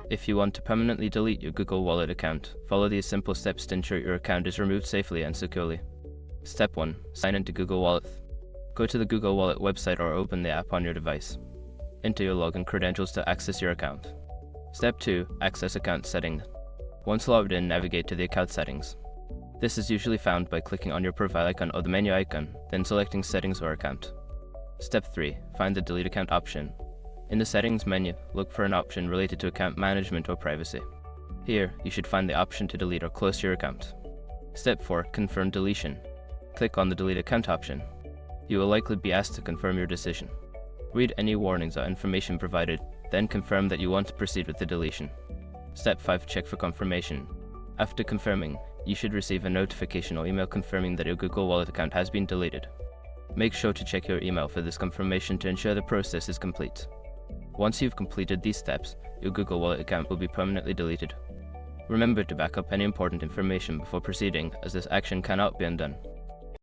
If you want to permanently delete your Google Wallet account, follow these simple steps to ensure your account is removed safely and securely. Step 1. Sign into Google Wallet. Go to the Google Wallet website or open the app on your device. Enter your login credentials to access your account. Step 2. Access account settings. Once logged in, navigate to the account settings. This is usually found by clicking on your profile icon or the menu icon, then selecting Settings or Account. Step 3. Find the Delete Account option. In the Settings menu, look for an option related to account management or privacy. Here, you should find the option to delete or close your account. Step 4. Confirm deletion. Click on the Delete Account option. You will likely be asked to confirm your decision. Read any warnings or information provided, then confirm that you want to proceed with the deletion. Step 5. Check for confirmation. After confirming, you should receive a notification or email confirming that your Google Wallet account has been deleted. Make sure to check your email for this confirmation to ensure the process is complete. Once you've completed these steps, your Google Wallet account will be permanently deleted. Remember to back up any important information before proceeding, as this action cannot be undone.